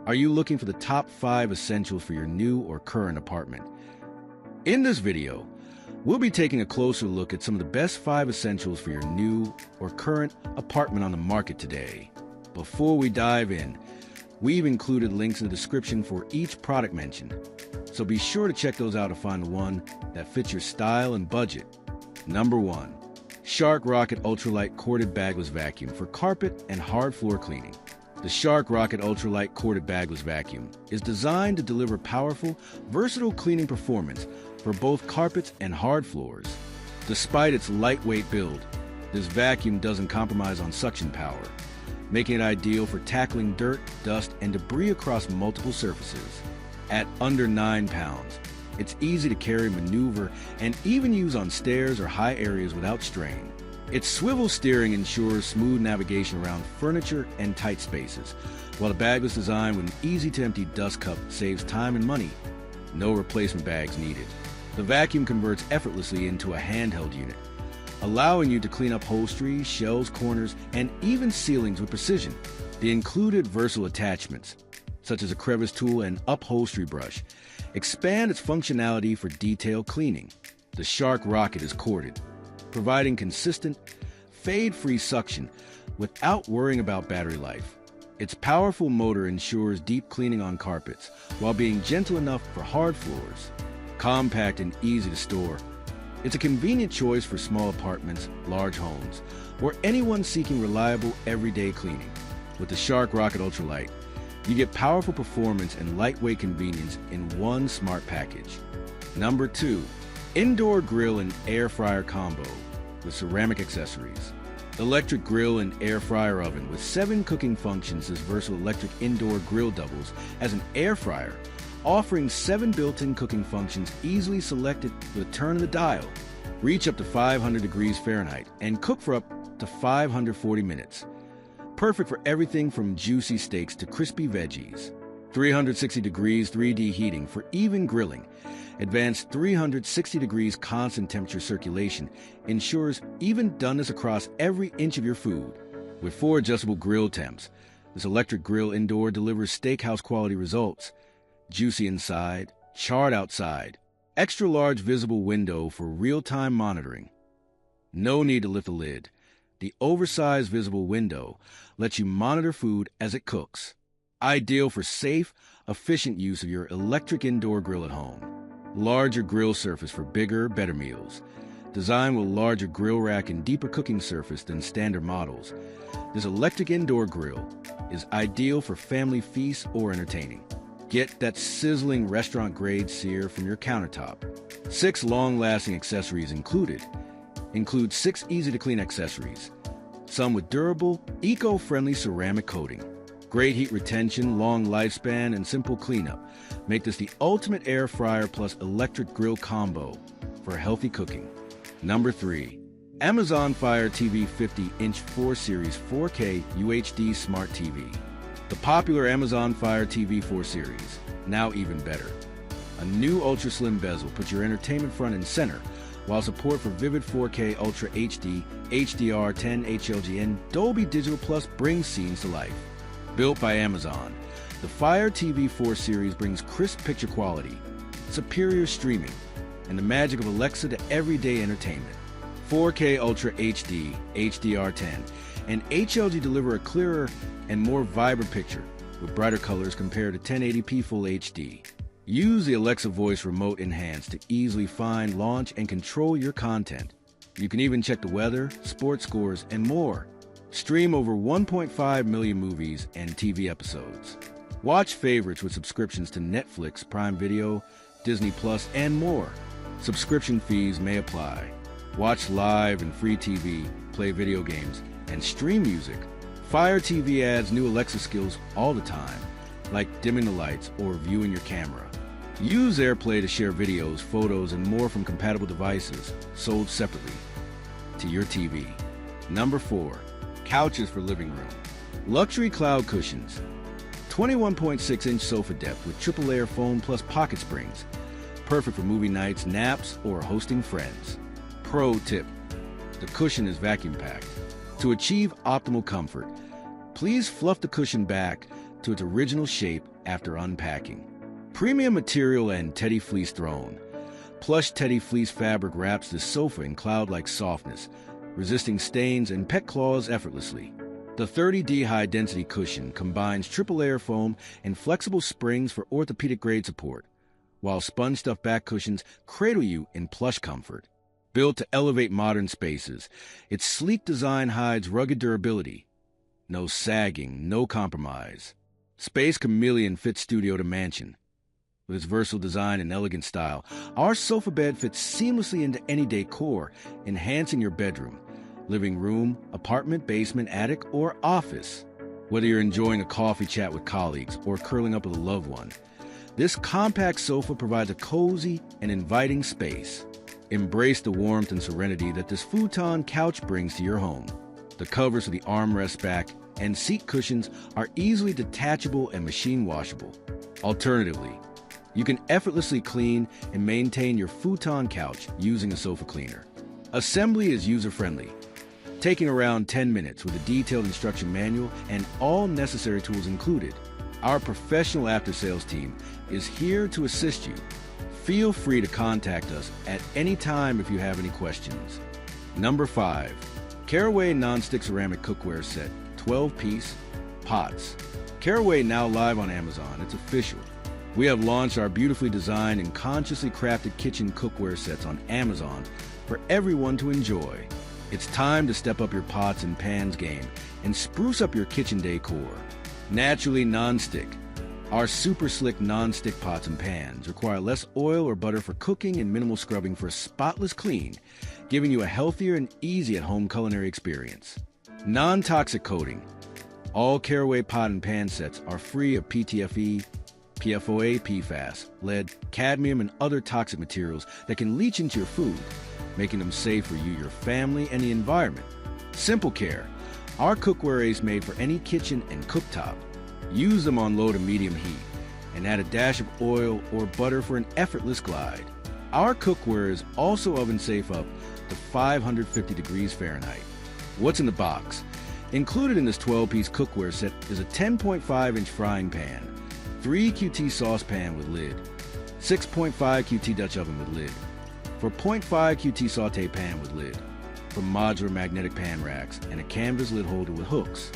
Are you looking for the top 5 essentials for your new or current apartment? In this video, we'll be taking a closer look at some of the best 5 essentials for your new or current apartment on the market today. Before we dive in, we've included links in the description for each product mentioned, so be sure to check those out to find the one that fits your style and budget. Number 1. Shark Rocket Ultralight Corded Bagless Vacuum for carpet and hard floor cleaning. The Shark Rocket Ultralight Corded Bagless Vacuum is designed to deliver powerful, versatile cleaning performance for both carpets and hard floors. Despite its lightweight build, this vacuum doesn't compromise on suction power, making it ideal for tackling dirt, dust, and debris across multiple surfaces. At under 9 pounds, it's easy to carry, maneuver, and even use on stairs or high areas without strain. Its swivel steering ensures smooth navigation around furniture and tight spaces, while the bagless design with an easy-to-empty dust cup saves time and money. No replacement bags needed. The vacuum converts effortlessly into a handheld unit, allowing you to clean upholstery, shelves, corners, and even ceilings with precision. The included versatile attachments, such as a crevice tool and upholstery brush, expand its functionality for detailed cleaning. The Shark Rocket is corded, providing consistent, fade-free suction without worrying about battery life. Its powerful motor ensures deep cleaning on carpets while being gentle enough for hard floors. Compact and easy to store, it's a convenient choice for small apartments, large homes, or anyone seeking reliable everyday cleaning. With the Shark Rocket Ultralight, you get powerful performance and lightweight convenience in one smart package. Number 2. Indoor Grill and Air Fryer Combo with ceramic accessories. Electric grill and air fryer oven with 7 cooking functions. This versatile electric indoor grill doubles as an air fryer, offering 7 built-in cooking functions easily selected with a turn of the dial. Reach up to 500 degrees Fahrenheit and cook for up to 540 minutes. Perfect for everything from juicy steaks to crispy veggies. 360 degrees 3D heating for even grilling. Advanced 360 degrees constant temperature circulation ensures even doneness across every inch of your food. With 4 adjustable grill temps, this electric grill indoor delivers steakhouse quality results. Juicy inside, charred outside. Extra large visible window for real-time monitoring. No need to lift the lid. The oversized visible window lets you monitor food as it cooks. Ideal for safe, efficient use of your electric indoor grill at home. Larger grill surface for bigger, better meals. Designed with larger grill rack and deeper cooking surface than standard models, this electric indoor grill is ideal for family feasts or entertaining. Get that sizzling restaurant-grade sear from your countertop. 6 long-lasting accessories included. Include 6 easy-to-clean accessories, some with durable, eco-friendly ceramic coating. Great heat retention, long lifespan, and simple cleanup make this the ultimate air fryer plus electric grill combo for healthy cooking. Number 3. Amazon Fire TV 50-inch 4 Series 4K UHD Smart TV. The popular Amazon Fire TV 4 Series, now even better. A new ultra-slim bezel puts your entertainment front and center, while support for Vivid 4K Ultra HD, HDR10 HLG, and Dolby Digital Plus brings scenes to life. Built by Amazon, the Fire TV 4 Series brings crisp picture quality, superior streaming, and the magic of Alexa to everyday entertainment. 4K Ultra HD, HDR10, and HLG deliver a clearer and more vibrant picture with brighter colors compared to 1080p Full HD. Use the Alexa voice remote in hands to easily find, launch, and control your content. You can even check the weather, sports scores, and more. Stream over 1.5 million movies and TV episodes. Watch favorites with subscriptions to Netflix, Prime Video, Disney Plus, and more. Subscription fees may apply. Watch live and free TV, play video games, and stream music. Fire TV adds new Alexa skills all the time, like dimming the lights or viewing your camera. Use AirPlay to share videos, photos, and more from compatible devices, sold separately to your TV. Number 4. Couches for living room. Luxury cloud cushions. 21.6-inch sofa depth with triple layer foam plus pocket springs. Perfect for movie nights, naps, or hosting friends. Pro tip: the cushion is vacuum packed. To achieve optimal comfort, please fluff the cushion back to its original shape after unpacking. Premium material and teddy fleece throne. Plush teddy fleece fabric wraps this sofa in cloud-like softness, resisting stains and pet claws effortlessly. The 30D high-density cushion combines triple-layer foam and flexible springs for orthopedic-grade support, while sponge-stuffed back cushions cradle you in plush comfort. Built to elevate modern spaces, its sleek design hides rugged durability. No sagging, no compromise. Space Chameleon fits studio to mansion. With its versatile design and elegant style, our sofa bed fits seamlessly into any decor, enhancing your bedroom, living room, apartment, basement, attic, or office. Whether you're enjoying a coffee chat with colleagues or curling up with a loved one, this compact sofa provides a cozy and inviting space. Embrace the warmth and serenity that this futon couch brings to your home. The covers of the armrest back and seat cushions are easily detachable and machine washable. Alternatively, you can effortlessly clean and maintain your futon couch using a sofa cleaner. Assembly is user-friendly, taking around 10 minutes with a detailed instruction manual and all necessary tools included. Our professional after-sales team is here to assist you. Feel free to contact us at any time if you have any questions. Number 5. Caraway Nonstick Ceramic Cookware Set, 12-piece, pots. Caraway now live on Amazon. It's official. We have launched our beautifully designed and consciously crafted kitchen cookware sets on Amazon for everyone to enjoy. It's time to step up your pots and pans game and spruce up your kitchen decor. Naturally non-stick. Our super slick non-stick pots and pans require less oil or butter for cooking and minimal scrubbing for a spotless clean, giving you a healthier and easy at-home culinary experience. Non-toxic coating. All Caraway pot and pan sets are free of PTFE, PFOA, PFAS, lead, cadmium, and other toxic materials that can leach into your food, making them safe for you, your family, and the environment. Simple care. Our cookware is made for any kitchen and cooktop. Use them on low to medium heat, and add a dash of oil or butter for an effortless glide. Our cookware is also oven safe up to 550 degrees Fahrenheit. What's in the box? Included in this 12-piece cookware set is a 10.5-inch frying pan, 3 QT saucepan with lid, 6.5 QT Dutch oven with lid, 4.5 QT saute pan with lid, from modular magnetic pan racks, and a canvas lid holder with hooks.